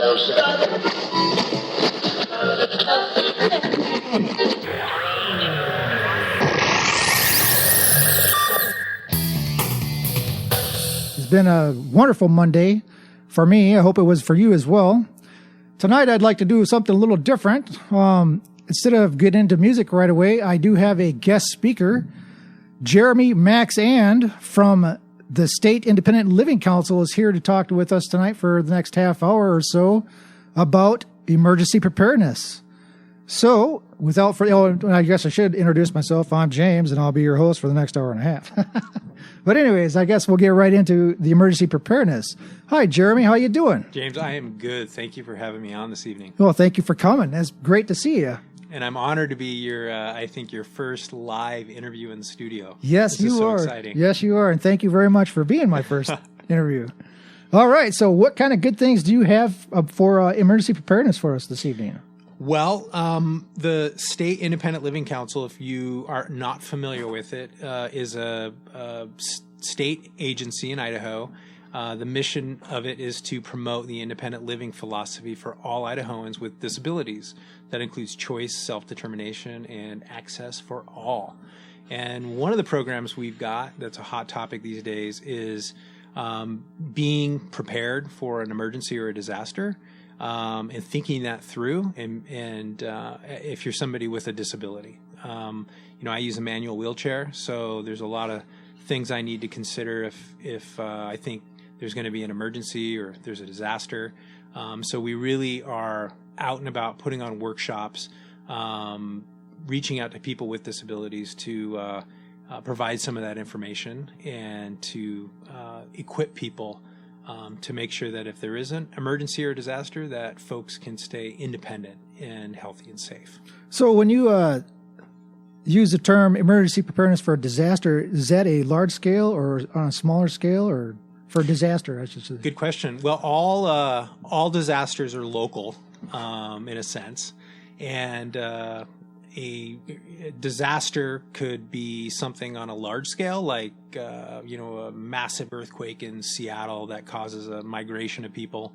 It's been a wonderful Monday for me. I hope it was for you as well. Tonight, I'd like to do something a little different. Instead of getting into music right away, I do have a guest speaker. Jeremy Maxand from the State Independent Living Council is here to talk with us tonight for the next half hour or so about emergency preparedness. So, without further, I guess I should introduce myself. I'm James, and I'll be your host for the next hour and a half. But anyways, I guess we'll get right into the emergency preparedness. Hi, Jeremy. How you doing? James, I am good. Thank you for having me on this evening. Well, thank you for coming. It's great to see you. And I'm honored to be your, I think, your first live interview in the studio. Yes, this you are. Exciting. Yes, you are. And thank you very much for being my first interview. All right. So what kind of good things do you have for emergency preparedness for us this evening? Well, the State Independent Living Council, if you are not familiar with it, is a state agency in Idaho. The mission of it is to promote the independent living philosophy for all Idahoans with disabilities. That includes choice, self-determination, and access for all. And one of the programs we've got that's a hot topic these days is being prepared for an emergency or a disaster. And thinking that through, and if you're somebody with a disability, I use a manual wheelchair, so there's a lot of things I need to consider if I think there's going to be an emergency or if there's a disaster. So we really are out and about putting on workshops, reaching out to people with disabilities to provide some of that information and to equip people to make sure that if there is an emergency or disaster, that folks can stay independent and healthy and safe. So when you use the term emergency preparedness for a disaster, is that a large scale or on a smaller scale, or for a disaster, I should say? Good question. Well, all disasters are local in a sense, and a disaster could be something on a large scale, like a massive earthquake in Seattle that causes a migration of people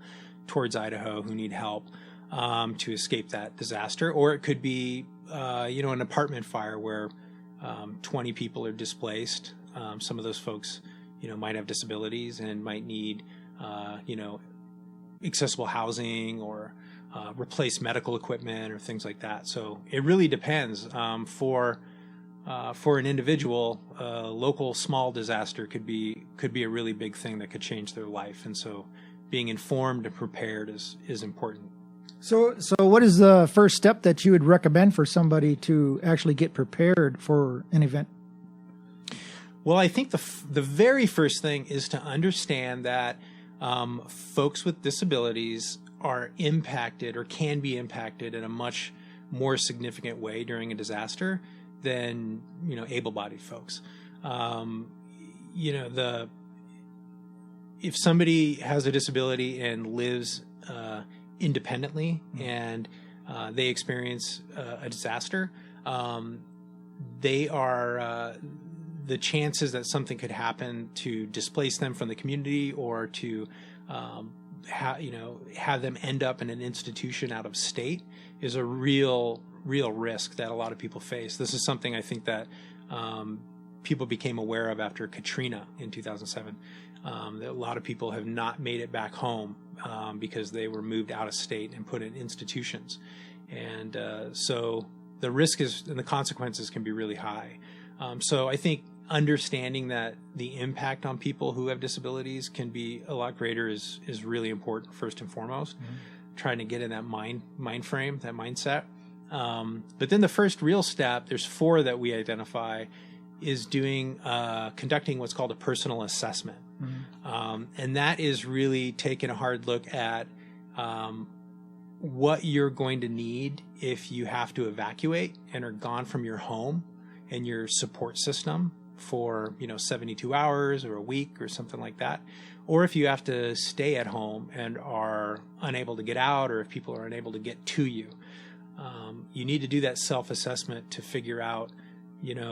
towards Idaho who need help to escape that disaster. Or it could be an apartment fire where 20 people are displaced. Some of those folks might have disabilities and might need accessible housing or replace medical equipment or things like that. So it really depends. For an individual, a local small disaster could be a really big thing that could change their life. And so being informed and prepared is important. So what is the first step that you would recommend for somebody to actually get prepared for an event? Well, I think the very first thing is to understand that folks with disabilities are impacted or can be impacted in a much more significant way during a disaster than able-bodied folks. If somebody has a disability and lives independently and they experience a disaster, they are the chances that something could happen to displace them from the community or to have them end up in an institution out of state is a real risk that a lot of people face. This is something I think that people became aware of after Katrina in 2007. That a lot of people have not made it back home because they were moved out of state and put in institutions. And so the risk and the consequences can be really high. So I think understanding that the impact on people who have disabilities can be a lot greater is really important, first and foremost. Mm-hmm. Trying to get in that mind frame, that mindset. But then the first real step, there's 4 that we identify, is conducting what's called a personal assessment. Mm-hmm. And that is really taking a hard look at what you're going to need if you have to evacuate and are gone from your home and your support system for 72 hours or a week or something like that, or if you have to stay at home and are unable to get out, or if people are unable to get to you. You need to do that self-assessment to figure out,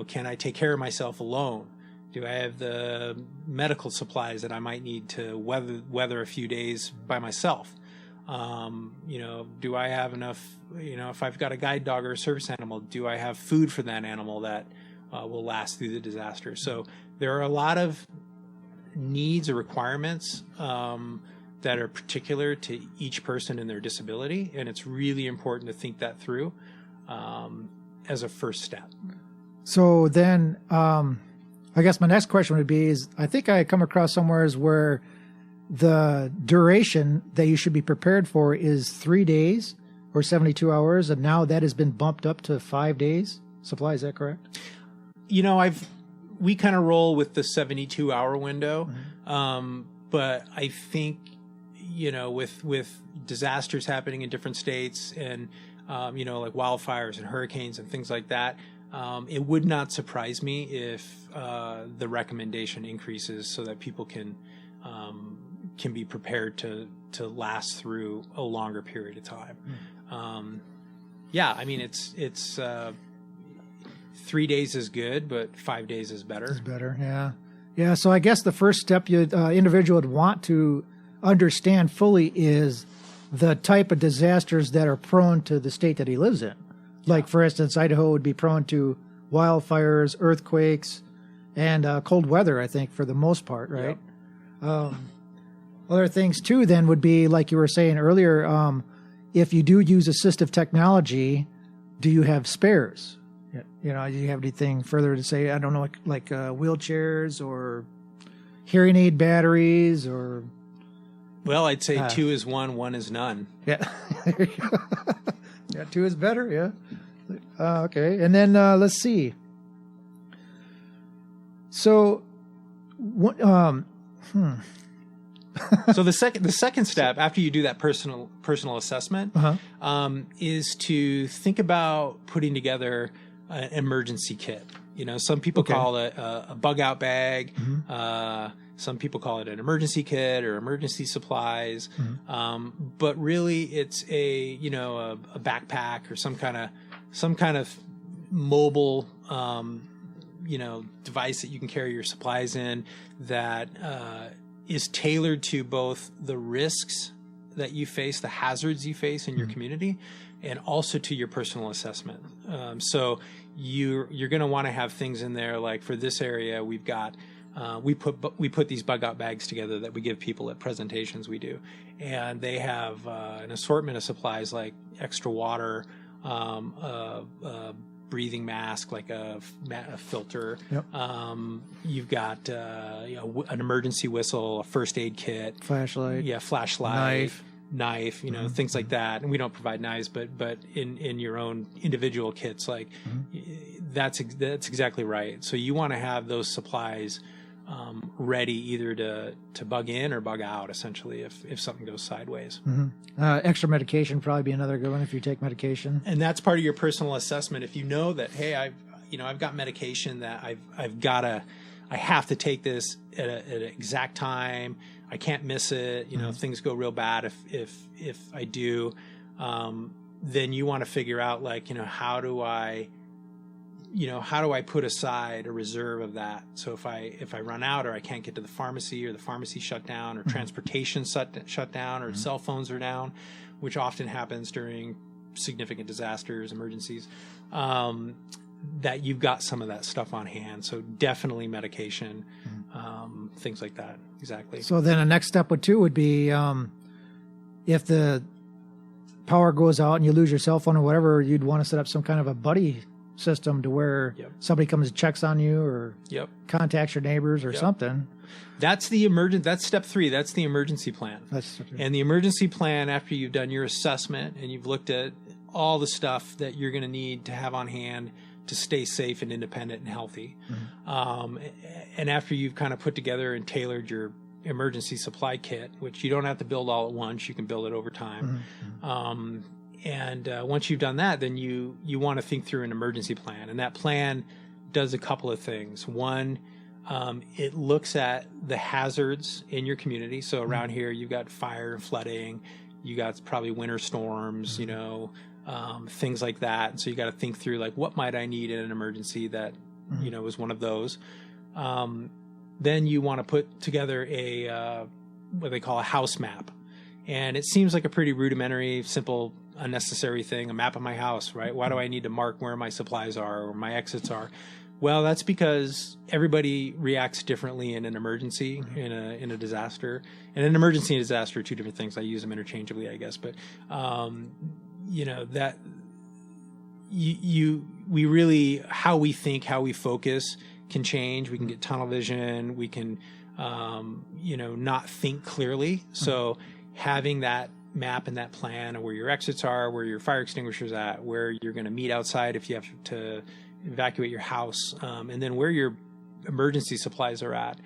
can I take care of myself alone? Do I have the medical supplies that I might need to weather a few days by myself? Do I have enough, if I've got a guide dog or a service animal, do I have food for that animal that will last through the disaster? So there are a lot of needs or requirements that are particular to each person and their disability, and it's really important to think that through as a first step. So then, I guess my next question would be: I think I come across somewhere where the duration that you should be prepared for is 3 days or 72 hours, and now that has been bumped up to 5 days supply. Is that correct? We kind of roll with the 72-hour window, but I think with disasters happening in different states and like wildfires and hurricanes and things like that, it would not surprise me if the recommendation increases so that people can be prepared to last through a longer period of time. It's 3 days is good, but 5 days is better. Is better, yeah. Yeah, so I guess the first step individual would want to understand fully is the type of disasters that are prone to the state that he lives in. Like, for instance, Idaho would be prone to wildfires, earthquakes, and cold weather, I think, for the most part, right? Yep. Other things, too, then, would be, like you were saying earlier, if you do use assistive technology, do you have spares? Do you have anything further to say? I don't know, like wheelchairs or hearing aid batteries or... Well, I'd say 2 is 1, 1 is none. Yeah. Yeah, 2 is better, yeah. Okay, and then let's see. So, So the second step after you do that personal assessment is to think about putting together an emergency kit. Some people call it a bug out bag. Some people call it an emergency kit or emergency supplies. But really, it's a backpack or some kind of mobile device that you can carry your supplies in that is tailored to both the risks that you face, the hazards you face in your community, and also to your personal assessment. So you're going to want to have things in there like, for this area, we've got we put these bug out bags together that we give people at presentations we do, and they have an assortment of supplies like extra water, breathing mask, like a filter. Yep. You've got an emergency whistle, a first aid kit, flashlight, knife, things like that. And we don't provide knives, but in your own individual kits, like that's exactly right. So you want to have those supplies ready either to bug in or bug out, essentially, if something goes sideways. Extra medication probably be another good one if you take medication. And that's part of your personal assessment. If you know that, hey, I've got medication that I have to take this at an exact time. I can't miss it. Things go real bad if I do. Then you want to figure out, like, how do I put aside a reserve of that? So if I run out, or I can't get to the pharmacy, or the pharmacy shut down, or transportation shut down, or cell phones are down, which often happens during significant disasters, emergencies, that you've got some of that stuff on hand. So definitely medication, things like that. Exactly. So then the next step would be if the power goes out and you lose your cell phone or whatever, you'd want to set up some kind of a buddy system to where somebody comes and checks on you or contacts your neighbors or something. That's step 3. That's the emergency plan. And the emergency plan, after you've done your assessment and you've looked at all the stuff that you're going to need to have on hand to stay safe and independent and healthy. And after you've kind of put together and tailored your emergency supply kit, which you don't have to build all at once, you can build it over time. And once you've done that, then you want to think through an emergency plan. And that plan does a couple of things. One, it looks at the hazards in your community. So around here, you've got fire and flooding. You got probably winter storms, things like that. And so you got to think through, like, what might I need in an emergency that, is one of those. Then you want to put together what they call a house map. And it seems like a pretty rudimentary, simple, unnecessary thing, a map of my house, right? Why do I need to mark where my supplies are or my exits are? Well, that's because everybody reacts differently in an emergency, in a disaster. And an emergency and disaster are two different things. I use them interchangeably, I guess. But, that we really, how we think, how we focus can change. We can get tunnel vision. We can, not think clearly. So having that map and that plan of where your exits are, where your fire extinguisher's at, where you're going to meet outside if you have to evacuate your house, and then where your emergency supplies are at,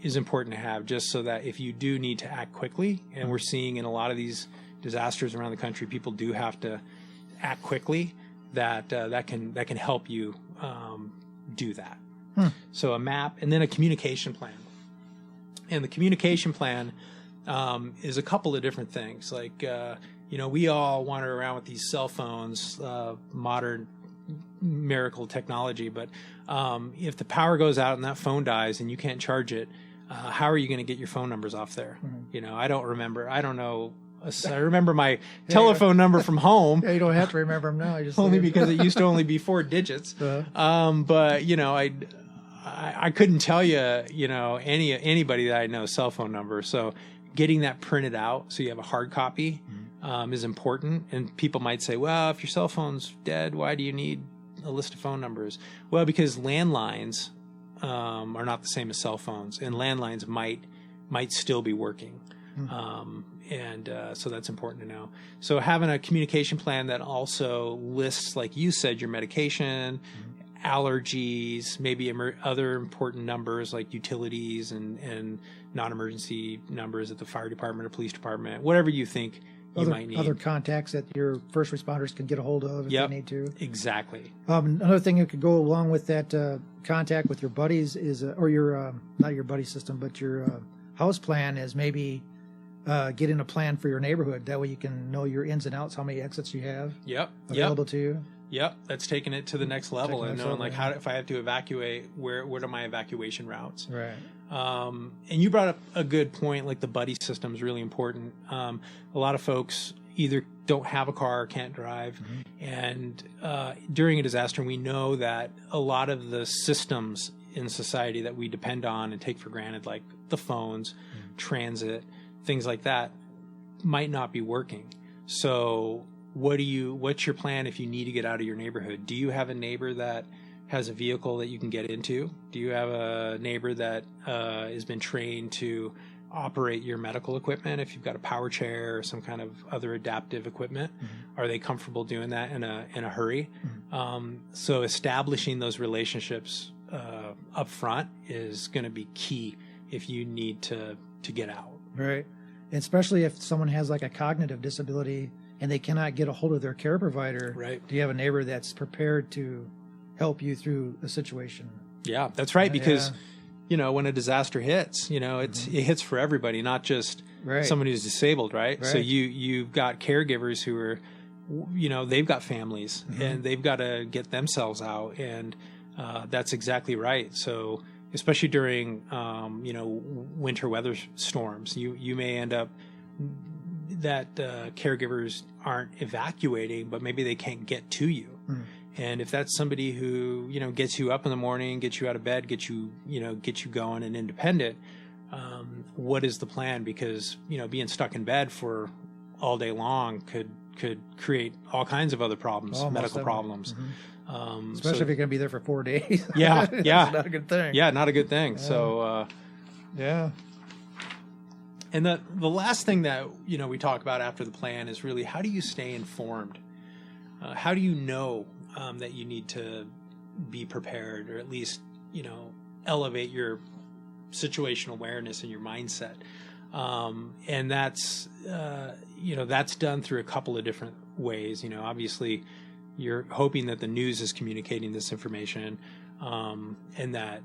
is important to have, just so that if you do need to act quickly, and we're seeing in a lot of these disasters around the country, people do have to act quickly, that can help you do that. So a map, and then a communication plan. And the communication plan is a couple of different things. Like, we all wander around with these cell phones, modern miracle technology, but if the power goes out and that phone dies and you can't charge it, how are you going to get your phone numbers off there? I don't know. I remember my telephone number from home. Yeah, you don't have to remember them now. Only because it used to only be 4 digits. But I couldn't tell you, anybody that I know cell phone number. So getting that printed out so you have a hard copy is important. And people might say, well, if your cell phone's dead, why do you need a list of phone numbers? Well, because landlines are not the same as cell phones, and landlines might still be working. So that's important to know. So having a communication plan that also lists, like you said, your medication, allergies, maybe other important numbers like utilities and non-emergency numbers at the fire department or police department, whatever you think you might need. Other contacts that your first responders can get a hold of if they need to. Exactly. Another thing that could go along with that contact with your buddies is, or your, not your buddy system, but your house plan is maybe getting a plan for your neighborhood. That way you can know your ins and outs, how many exits you have available to you. Yep, that's taking it to the next level, and knowing how, if I have to evacuate, what are my evacuation routes? Right. And you brought up a good point, like the buddy system is really important. A lot of folks either don't have a car or can't drive, and during a disaster, we know that a lot of the systems in society that we depend on and take for granted, like the phones, transit, things like that, might not be working. So what's your plan if you need to get out of your neighborhood? Do you have a neighbor that has a vehicle that you can get into? Do you have a neighbor that has been trained to operate your medical equipment? If you've got a power chair or some kind of other adaptive equipment, are they comfortable doing that in a hurry? So establishing those relationships up front is going to be key if you need to get out. Right. Especially if someone has like a cognitive disability and they cannot get a hold of their care provider. Right. Do you have a neighbor that's prepared to help you through a situation? Yeah, that's right. Because, when a disaster hits, it hits for everybody, not just someone who's disabled, right? So you've got caregivers who are, they've got families and they've got to get themselves out. And that's exactly right. So especially during, winter weather storms, you may end up that caregivers aren't evacuating, but maybe they can't get to you. And if that's somebody who, gets you up in the morning, gets you out of bed, gets you going and independent, what is the plan? Because, being stuck in bed for all day long could create all kinds of other problems, medical problems. Especially if you're going to be there for 4 days. Yeah. It's not a good thing. Yeah, not a good thing. So, And the last thing that, we talk about after the plan is really, how do you stay informed? How do you know that you need to be prepared, or at least, elevate your situational awareness and your mindset? And that's, that's done through a couple of different ways. Obviously, you're hoping that the news is communicating this information, and that,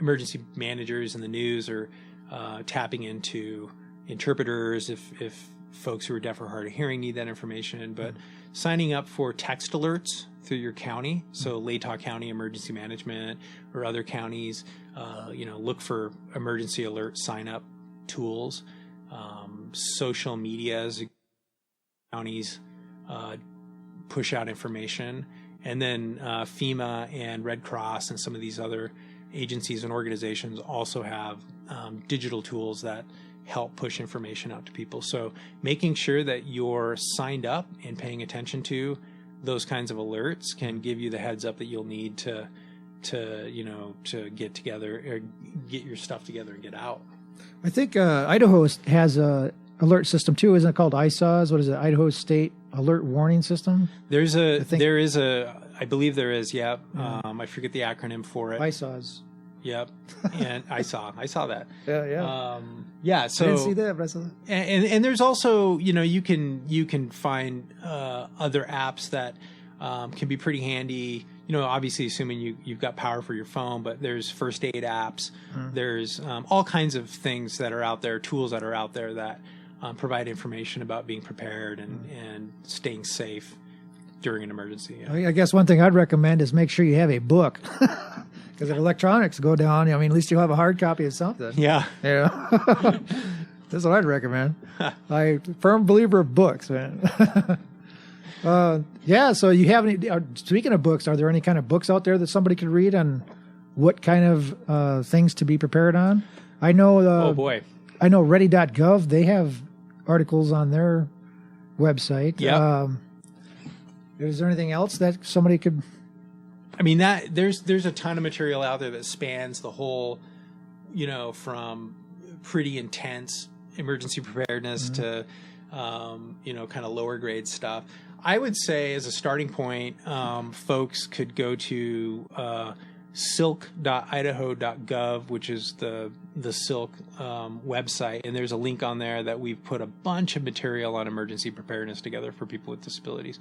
emergency managers in the news are tapping into interpreters if folks who are deaf or hard of hearing need that information, but signing up for text alerts through your county. So Latah County Emergency Management or other counties, look for emergency alert sign up tools, social medias, counties push out information, and then FEMA and Red Cross and some of these other agencies and organizations also have digital tools that help push information out to people. So making sure that you're signed up and paying attention to those kinds of alerts can give you the heads up that you'll need to get together or get your stuff together and get out. I think Idaho has a alert system too. Isn't it called ISAWS? What is it? Idaho State Alert Warning System? I believe there is. Yeah. I forget the acronym for it. ISAWS. Yep. And I saw that. Yeah. So I didn't see that, but I saw that. And there's also, you can find other apps that can be pretty handy. Obviously assuming you've got power for your phone, but there's first aid apps. There's all kinds of things that are out there, tools that are out there that provide information about being prepared and staying safe during an emergency. Yeah. I guess one thing I'd recommend is make sure you have a book. Because if electronics go down, at least you'll have a hard copy of something. Yeah. That's what I'd recommend. I'm a firm believer of books, man. So you have any, speaking of books, are there any kind of books out there that somebody could read on what kind of things to be prepared on? I know. Oh, boy. I know ready.gov, they have articles on their website. Yeah. Is there anything else that somebody could... there's a ton of material out there that spans the whole, from pretty intense emergency preparedness to, kind of lower grade stuff. I would say as a starting point, folks could go to silc.idaho.gov, which is the SILC website, and there's a link on there that we've put a bunch of material on emergency preparedness together for people with disabilities.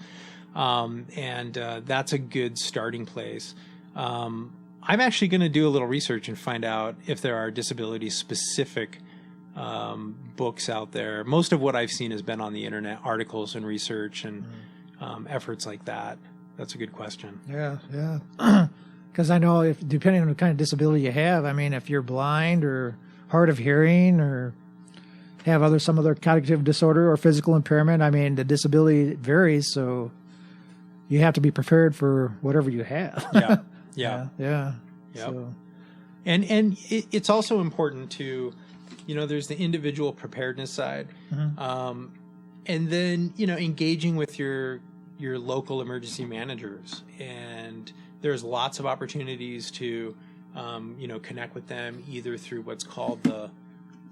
That's a good starting place. I'm actually going to do a little research and find out if there are disability-specific books out there. Most of what I've seen has been on the internet, articles and research and efforts like that. That's a good question. Yeah. Because I know depending on the kind of disability you have, if you're blind or hard of hearing or have some other cognitive disorder or physical impairment, the disability varies, so you have to be prepared for whatever you have. Yeah. Yep. So. And it's also important to, there's the individual preparedness side, and then engaging with your local emergency managers, and there's lots of opportunities to connect with them either through what's called the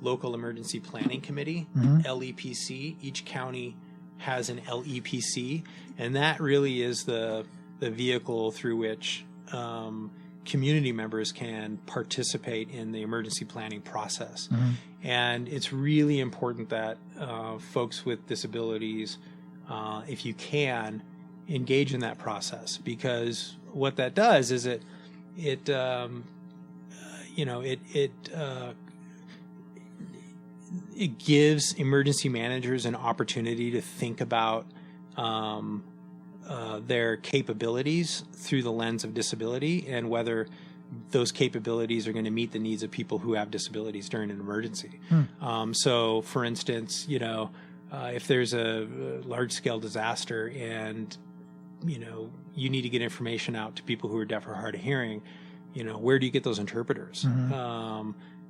Local Emergency Planning Committee, LEPC. Each county has an LEPC, and that really is the vehicle through which community members can participate in the emergency planning process. And it's really important that folks with disabilities, if you can, engage in that process, because what that does is it gives emergency managers an opportunity to think about their capabilities through the lens of disability and whether those capabilities are going to meet the needs of people who have disabilities during an emergency. So, for instance, if there's a large-scale disaster and you need to get information out to people who are deaf or hard of hearing, where do you get those interpreters?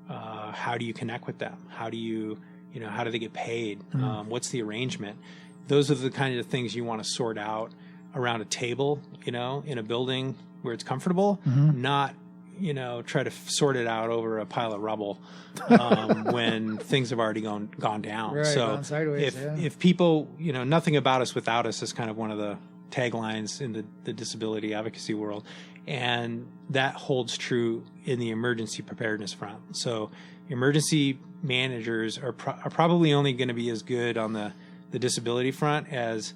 How do you connect with them? How do how do they get paid? What's the arrangement? Those are the kind of things you want to sort out around a table, in a building where it's comfortable, not, try to sort it out over a pile of rubble when things have already gone down. Right, so gone sideways, if people, nothing about us without us is kind of one of the taglines in the disability advocacy world. And that holds true in the emergency preparedness front. So emergency managers are probably only going to be as good on the disability front as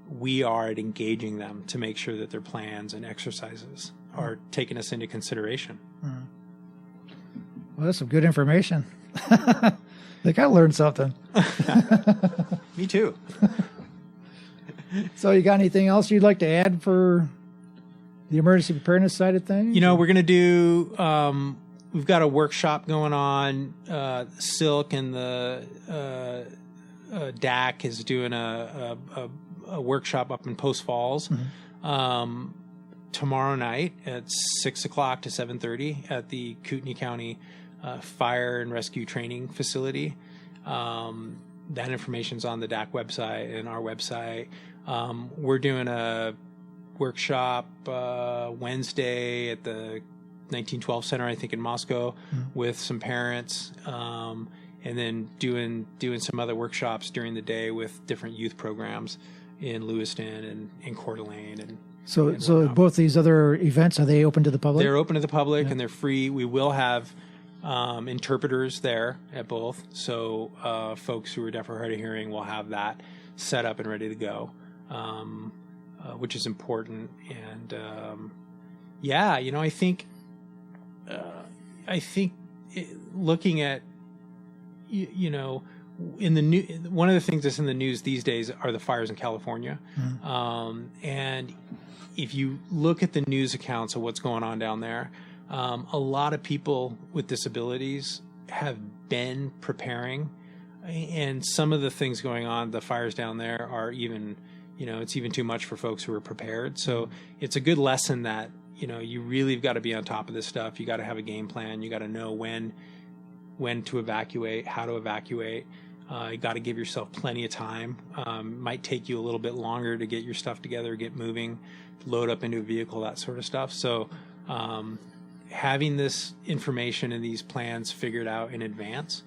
we are at engaging them to make sure that their plans and exercises are taking us into consideration. Well, that's some good information. I think I learned something. Me too. So you got anything else you'd like to add for the emergency preparedness side of things? We're going to do we've got a workshop going on. SILC and the DAC is doing a workshop up in Post Falls tomorrow night at 6 o'clock to 7:30 at the Kootenai County Fire and Rescue Training Facility. That information's on the DAC website and our website. We're doing a workshop Wednesday at the 1912 Center, I think, in Moscow, with some parents, and then doing some other workshops during the day with different youth programs in Lewiston and in Coeur d'Alene. And so both these other events, are they open to the public? They're open to the public, and they're free. We will have interpreters there at both, so folks who are deaf or hard of hearing will have that set up and ready to go, which is important. And I think looking at in the new, one of the things that's in the news these days are the fires in California, and if you look at the news accounts of what's going on down there, a lot of people with disabilities have been preparing, and some of the things going on, the fires down there are even, it's even too much for folks who are prepared. So it's a good lesson that, you really have got to be on top of this stuff. You got to have a game plan. You got to know when to evacuate, how to evacuate. You got to give yourself plenty of time. Might take you a little bit longer to get your stuff together, get moving, load up into a vehicle, that sort of stuff. So, having this information and these plans figured out in advance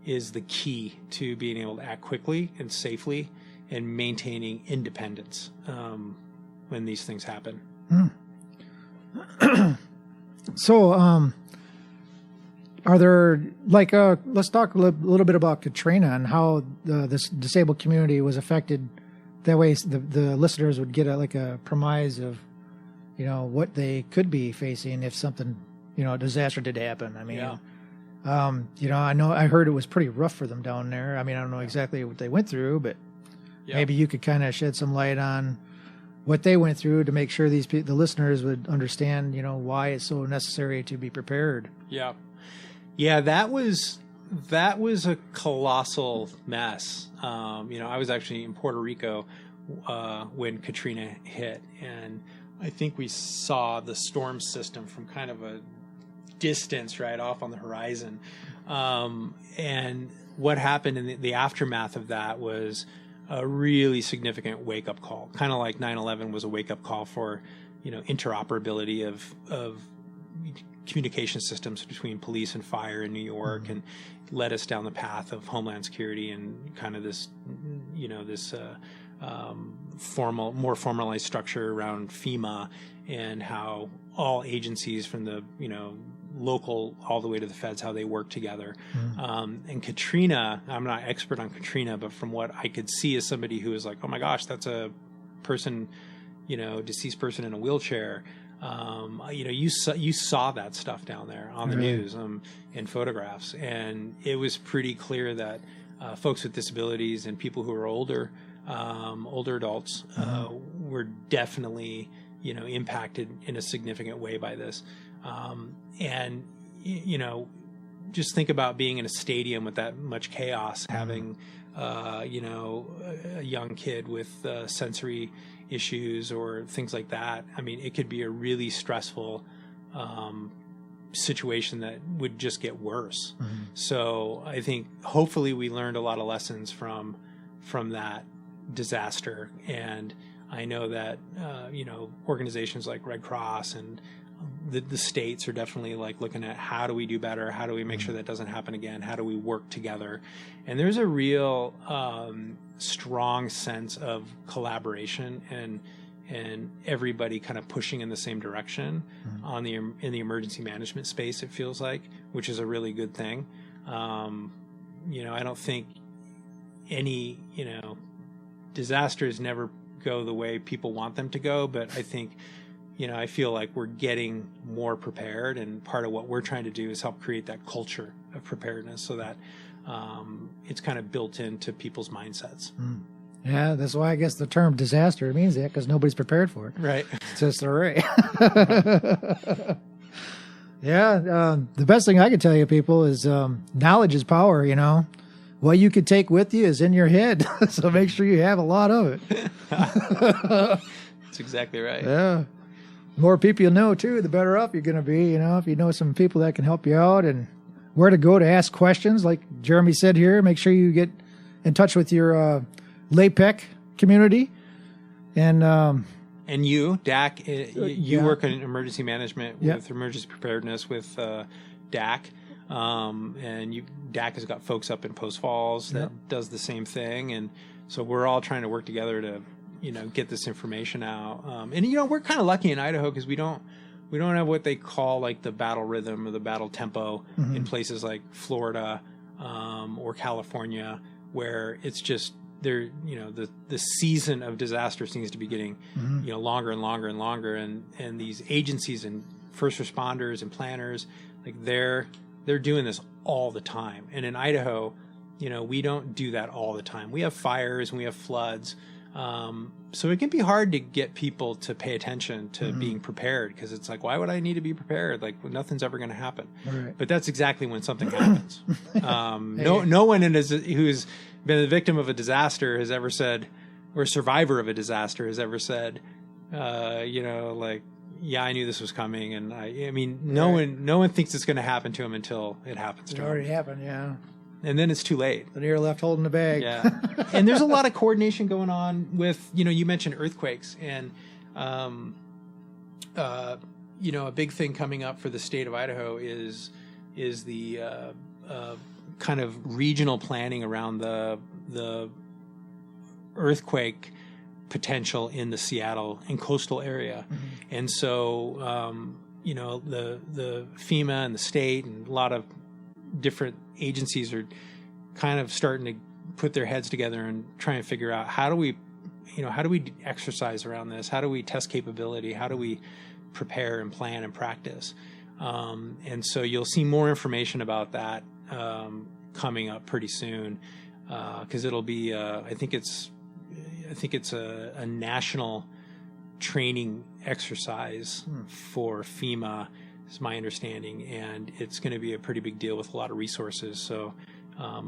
is the key to being able to act quickly and safely and maintaining independence when these things happen. So, are there, let's talk a little bit about Katrina and how this disabled community was affected. That way the listeners would get a premise of, what they could be facing if something, a disaster did happen. I mean, I heard it was pretty rough for them down there. I mean, I don't know exactly what they went through, but maybe you could kind of shed some light on what they went through to make sure the listeners would understand, why it's so necessary to be prepared. Yeah. Yeah, that was a colossal mess. I was actually in Puerto Rico when Katrina hit, and I think we saw the storm system from kind of a distance right off on the horizon. And what happened in the aftermath of that was a really significant wake-up call, kind of like 9/11 was a wake-up call for, interoperability of communication systems between police and fire in New York, and led us down the path of Homeland Security and kind of this, more formalized structure around FEMA, and how all agencies from the, local all the way to the feds, how they work together. And Katrina, I'm not expert on Katrina, but from what I could see as somebody who was like, oh my gosh, that's a person, deceased person in a wheelchair. You saw that stuff down there on the news, in photographs, and it was pretty clear that folks with disabilities and people who are older adults were definitely impacted in a significant way by this. And just think about being in a stadium with that much chaos, having a young kid with sensory issues or things like that. I mean, it could be a really stressful situation that would just get worse. So I think hopefully we learned a lot of lessons from that disaster. And I know that, organizations like Red Cross and the states are definitely looking at how do we do better? How do we make sure that doesn't happen again? How do we work together? And there's a real strong sense of collaboration and everybody kind of pushing in the same direction in the emergency management space, it feels like, which is a really good thing. I don't think any, disasters never go the way people want them to go, but I think, I feel like we're getting more prepared, and part of what we're trying to do is help create that culture of preparedness so that it's kind of built into people's mindsets. Yeah, that's why I guess the term disaster means that, because nobody's prepared for it. Right. It's just all right. Yeah. The best thing I can tell you, people, is knowledge is power, you know. What you could take with you is in your head. So make sure you have a lot of it. That's exactly right. Yeah. The more people you know, too, the better off you're going to be. You know, if you know some people that can help you out and where to go to ask questions, like Jeremy said here, make sure you get in touch with your LAPEC community. And you, DAC, you work in emergency management Yeah. with emergency preparedness with DAC. And DAC has got folks up in Post Falls that does the same thing. And so we're all trying to work together to, you know, get this information out. And, you know, we're kind of lucky in Idaho because we don't have what they call like the battle rhythm or the battle tempo in places like Florida or California, where it's just there, you know, the season of disaster seems to be getting, you know, longer and longer and longer. And these agencies and first responders and planners, like they're doing this all the time. And in Idaho, you know, we don't do that all the time. We have fires and we have floods. So it can be hard to get people to pay attention to being prepared, because it's like, why would I need to be prepared? Like, nothing's ever going to happen. Right. But that's exactly when something happens. No one who's been the victim of a disaster has ever said, or a survivor of a disaster has ever said, you know, like, yeah, I knew this was coming. And I mean, no one thinks it's going to happen to him until it happens to him. It already happened, yeah. And then it's too late. Then you're left holding the bag. Yeah. And there's a lot of coordination going on with, you know, you mentioned earthquakes, and, you know, a big thing coming up for the state of Idaho is the kind of regional planning around the earthquake potential in the Seattle and coastal area. And so, you know, the FEMA and the state and a lot of different agencies are kind of starting to put their heads together and try and figure out how do we exercise around this? How do we test capability? How do we prepare and plan and practice? And so you'll see more information about that coming up pretty soon, because it'll be I think it's a national training exercise for FEMA, is my understanding, and it's going to be a pretty big deal with a lot of resources. So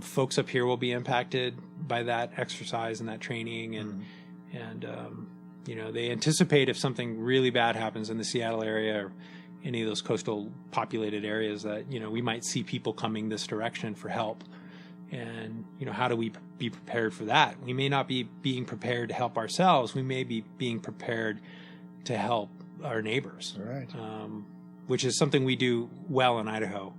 folks up here will be impacted by that exercise and that training, and you know, they anticipate if something really bad happens in the Seattle area or any of those coastal populated areas, that, you know, we might see people coming this direction for help. And, you know, how do we be prepared for that? We may not be being prepared to help ourselves. We may be being prepared to help our neighbors. Right. Which is something we do well in Idaho,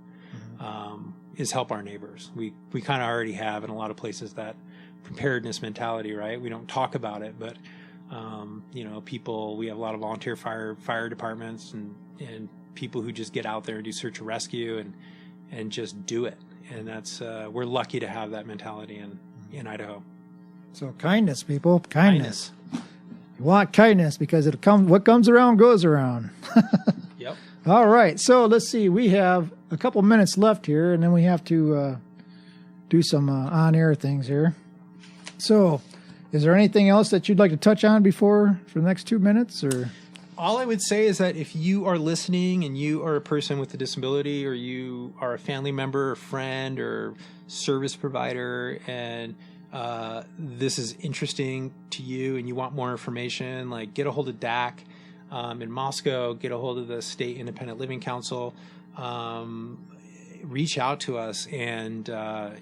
is help our neighbors. We kind of already have in a lot of places that preparedness mentality, right? We don't talk about it, but, you know, we have a lot of volunteer fire departments and people who just get out there and do search and rescue and just do it. And that's, we're lucky to have that mentality in Idaho. So kindness, people, kindness. You want kindness because what comes around goes around. Yep. All right. So let's see. We have a couple minutes left here, and then we have to do some on-air things here. So is there anything else that you'd like to touch on for the next 2 minutes, or? All I would say is that if you are listening and you are a person with a disability, or you are a family member or friend or service provider, and this is interesting to you and you want more information, like get a hold of DAC in Moscow, get a hold of the State Independent Living Council, reach out to us and,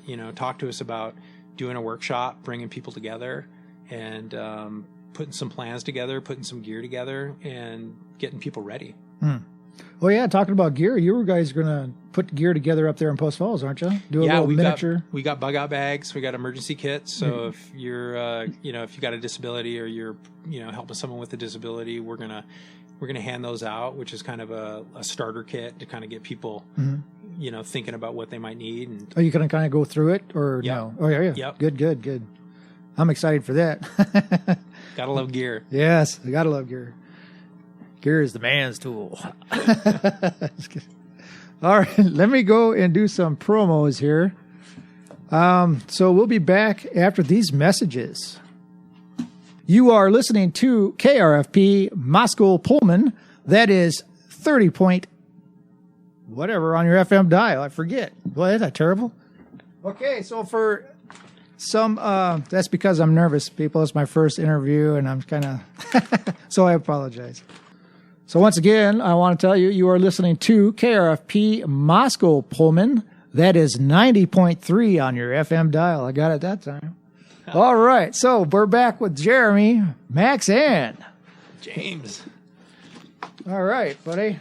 you know, talk to us about doing a workshop, bringing people together, and putting some plans together, putting some gear together, and getting people ready. Oh, yeah, talking about gear, you guys are going to put gear together up there in Post Falls, aren't you? Do a little miniature. We got bug out bags. We got emergency kits. So if you're, you know, if you got a disability or you're, you know, helping someone with a disability, we're gonna hand those out, which is kind of a starter kit to kind of get people, you know, thinking about what they might need. And are you going to kind of go through it, or no? Oh, yeah. Yep. Good. I'm excited for that. Gotta love gear. Yes, I gotta love gear. Gear is the man's tool. All right, let me go and do some promos here. So we'll be back after these messages. You are listening to KRFP Moscow Pullman. That is 30.1 whatever on your FM dial. I forget. Boy, isn't that terrible? Okay, so for some, that's because I'm nervous, people. It's my first interview, and I'm kind of, so I apologize. So once again, I want to tell you, you are listening to KRFP Moscow Pullman. That is 90.3 on your FM dial. I got it that time. All right, so we're back with Jeremy Maxand. James. All right, buddy.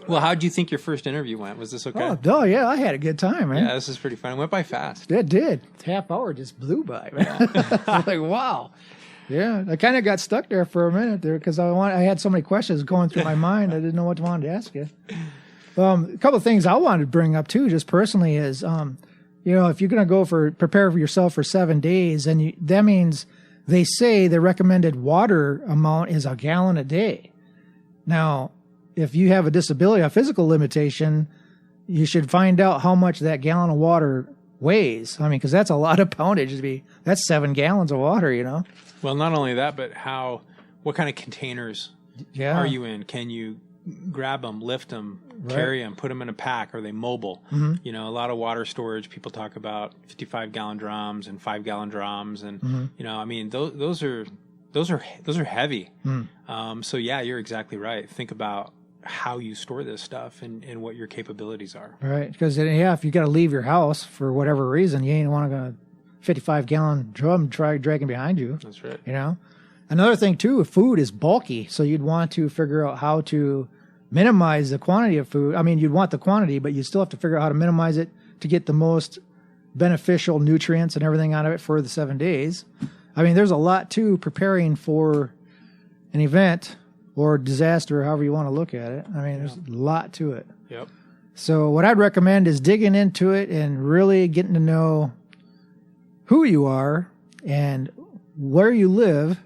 Well, how did you think your first interview went? Was this okay? Oh, yeah, I had a good time, man. Yeah, this is pretty fun. It went by fast. It did. Half hour just blew by, man. I was like, wow. Yeah, I kind of got stuck there for a minute there because I had so many questions going through my mind. I didn't know what to want to ask you. A couple of things I wanted to bring up too, just personally, is if you're going to prepare for yourself for 7 days, and that means they say the recommended water amount is a gallon a day. Now, if you have a disability, a physical limitation, you should find out how much that gallon of water weighs. I mean, because that's a lot of poundage. That's 7 gallons of water, Well, not only that, but what kind of containers are you in? Can you grab them, lift them, carry them, put them in a pack? Are they mobile? Mm-hmm. A lot of water storage, people talk about 55-gallon drums and 5-gallon drums. And, those are heavy. So yeah, you're exactly right. Think about how you store this stuff and what your capabilities are. Right. Because if you got to leave your house for whatever reason, you ain't want to go 55-gallon drum dragging behind you. That's right. Another thing too, food is bulky, so you'd want to figure out how to minimize the quantity of food. I mean, you'd want the quantity, but you still have to figure out how to minimize it to get the most beneficial nutrients and everything out of it for the 7 days. I mean, there's a lot to preparing for an event or disaster, however you want to look at it. I mean, there's a lot to it. Yep. So what I'd recommend is digging into it and really getting to know who you are and where you live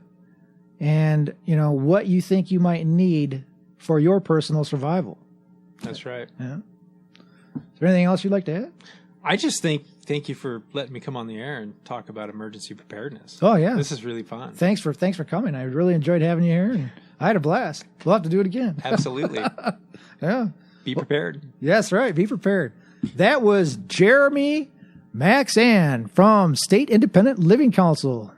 and, what you think you might need for your personal survival. That's right. Yeah. Is there anything else you'd like to add? I just thank you for letting me come on the air and talk about emergency preparedness. Oh, yeah. This is really fun. Thanks for coming. I really enjoyed having you here, and I had a blast. We'll have to do it again. Absolutely. Yeah. Be prepared. Yes, right. Be prepared. That was Jeremy Maxand from State Independent Living Council.